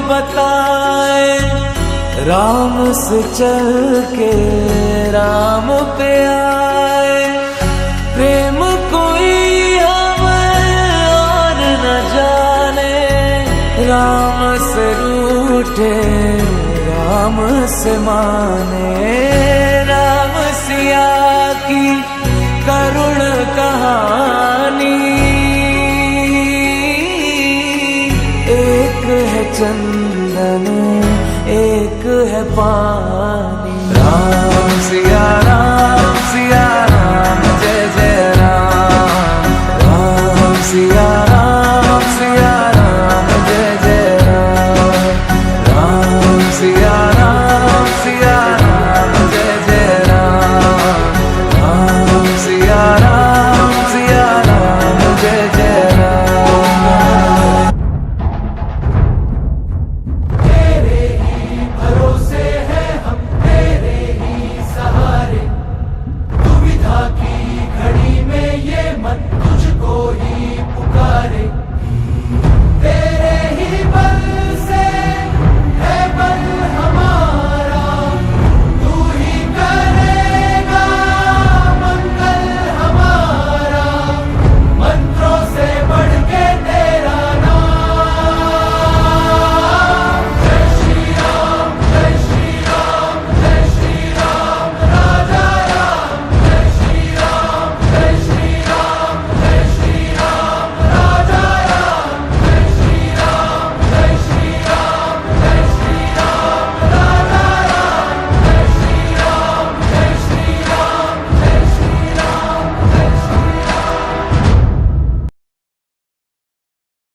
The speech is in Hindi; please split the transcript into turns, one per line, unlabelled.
बताए, राम से चल के राम पे आए। प्रेम कोई हमें और न जाने, राम से रूठे राम से माने। राम सिया की करुण कहानी, एक है चंदन एक है पानी। राम सिया राम, जय जय राम। राम सिया